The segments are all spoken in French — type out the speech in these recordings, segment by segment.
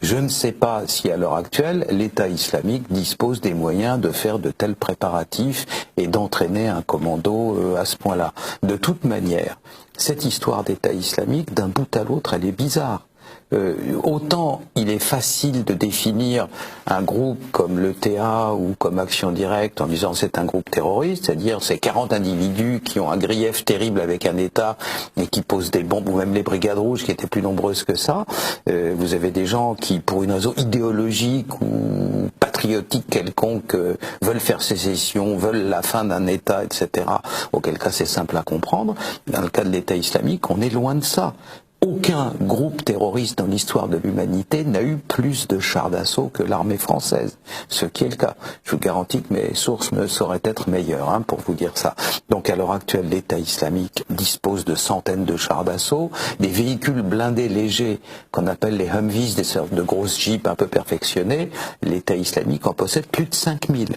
Je ne sais pas si à l'heure actuelle, l'État islamique dispose des moyens de faire de tels préparatifs et d'entraîner un commando à ce point-là. De toute manière, cette histoire d'État islamique, d'un bout à l'autre, elle est bizarre. Autant il est facile de définir un groupe comme l'ETA ou comme Action Directe en disant c'est un groupe terroriste, c'est-à-dire c'est 40 individus qui ont un grief terrible avec un État et qui posent des bombes, ou même les Brigades Rouges qui étaient plus nombreuses que ça. Vous avez des gens qui, pour une raison idéologique ou patriotique quelconque, veulent faire sécession, veulent la fin d'un État, etc. Auquel cas c'est simple à comprendre. Dans le cas de l'État islamique, on est loin de ça. Aucun groupe terroriste dans l'histoire de l'humanité n'a eu plus de chars d'assaut que l'armée française, ce qui est le cas. Je vous garantis que mes sources ne sauraient être meilleures pour vous dire ça. Donc à l'heure actuelle, l'État islamique dispose de centaines de chars d'assaut, des véhicules blindés légers qu'on appelle les Humvees, des sortes de grosses jeeps un peu perfectionnées. L'État islamique en possède plus de 5000.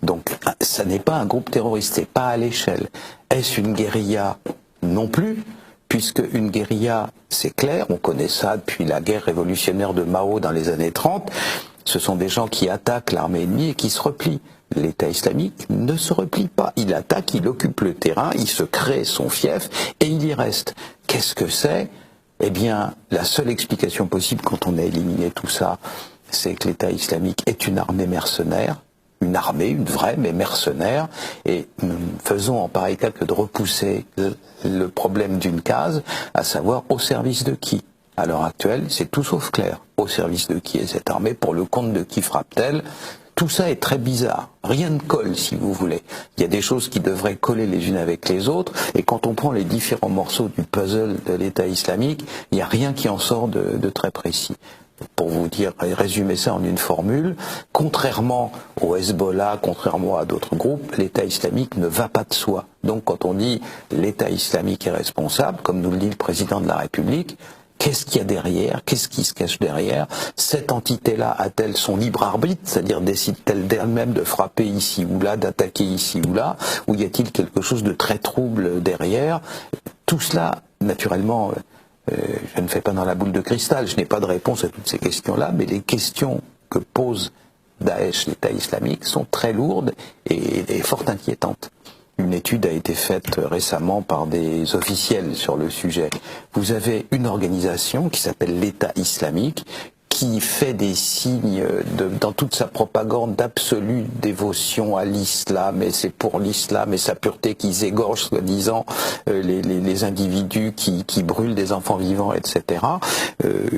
Donc ça n'est pas un groupe terroriste, c'est pas à l'échelle. Est-ce une guérilla? Non plus. Puisque une guérilla, c'est clair, on connaît ça depuis la guerre révolutionnaire de Mao dans les années 30, ce sont des gens qui attaquent l'armée ennemie et qui se replient. L'État islamique ne se replie pas, il attaque, il occupe le terrain, il se crée son fief et il y reste. Qu'est-ce que c'est? Eh bien, la seule explication possible quand on a éliminé tout ça, c'est que l'État islamique est une armée mercenaire, une armée, une vraie, mais mercenaire, et nous faisons en pareil cas que de repousser le problème d'une case, à savoir au service de qui. À l'heure actuelle, c'est tout sauf clair. Au service de qui est cette armée, pour le compte de qui frappe-t-elle? Tout ça est très bizarre. Rien ne colle, si vous voulez. Il y a des choses qui devraient coller les unes avec les autres, et quand on prend les différents morceaux du puzzle de l'État islamique, il n'y a rien qui en sort de très précis. Pour vous dire, résumer ça en une formule, contrairement au Hezbollah, contrairement à d'autres groupes, l'État islamique ne va pas de soi. Donc quand on dit l'État islamique est responsable, comme nous le dit le président de la République, qu'est-ce qu'il y a derrière? Qu'est-ce qui se cache derrière? Cette entité-là a-t-elle son libre arbitre, c'est-à-dire décide-t-elle d'elle-même de frapper ici ou là, d'attaquer ici ou là, ou y a-t-il quelque chose de très trouble derrière? Tout cela, naturellement, je ne fais pas dans la boule de cristal, je n'ai pas de réponse à toutes ces questions-là, mais les questions que pose Daesh, l'État islamique, sont très lourdes et fort inquiétantes. Une étude a été faite récemment par des officiels sur le sujet. Vous avez une organisation qui s'appelle l'État islamique, qui fait des signes dans toute sa propagande d'absolue dévotion à l'islam, et c'est pour l'islam et sa pureté qu'ils égorgent, soi-disant, les individus qui brûlent des enfants vivants, etc.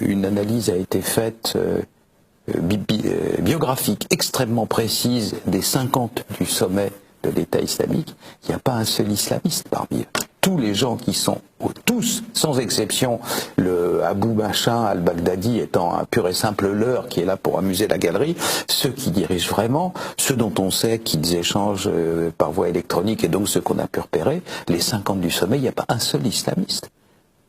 Une analyse a été faite biographique extrêmement précise des 50 du sommet de l'État islamique. Il n'y a pas un seul islamiste parmi eux. Tous les gens qui sont, tous, sans exception, le Abu Machin al-Baghdadi étant un pur et simple leurre qui est là pour amuser la galerie, ceux qui dirigent vraiment, ceux dont on sait qu'ils échangent par voie électronique et donc ceux qu'on a pu repérer, les 50 du sommet, il n'y a pas un seul islamiste.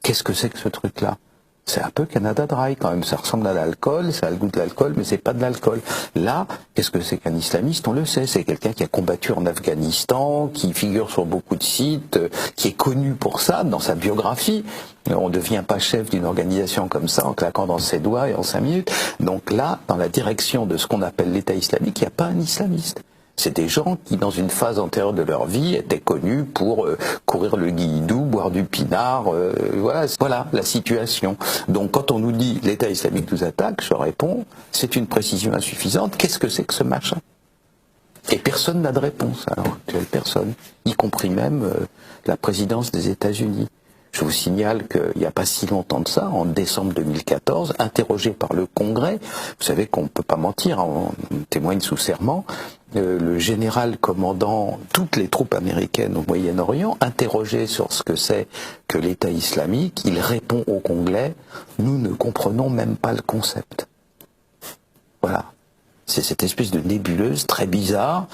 Qu'est-ce que c'est que ce truc-là? C'est un peu Canada Dry quand même, ça ressemble à l'alcool, ça a le goût de l'alcool, mais c'est pas de l'alcool. Là, qu'est-ce que c'est qu'un islamiste? On le sait, c'est quelqu'un qui a combattu en Afghanistan, qui figure sur beaucoup de sites, qui est connu pour ça dans sa biographie. On ne devient pas chef d'une organisation comme ça en claquant dans ses doigts et en 5 minutes. Donc là, dans la direction de ce qu'on appelle l'État islamique, il n'y a pas un islamiste. C'est des gens qui, dans une phase antérieure de leur vie, étaient connus pour courir le guilledou, boire du pinard, voilà la situation. Donc quand on nous dit l'État islamique nous attaque, je réponds, c'est une précision insuffisante, qu'est-ce que c'est que ce machin? Et personne n'a de réponse, alors actuelle, personne, y compris même la présidence des États-Unis. Je vous signale qu'il n'y a pas si longtemps de ça, en décembre 2014, interrogé par le Congrès, vous savez qu'on ne peut pas mentir, on témoigne sous serment, le général commandant toutes les troupes américaines au Moyen-Orient, interrogé sur ce que c'est que l'État islamique, il répond au Congrès, nous ne comprenons même pas le concept. Voilà. C'est cette espèce de nébuleuse très bizarre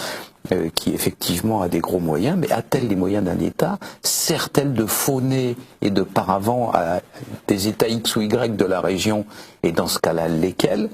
qui effectivement a des gros moyens, mais a-t-elle les moyens d'un État? Sert-elle de faux-nez et de paravent à des États X ou Y de la région, et dans ce cas-là, lesquels?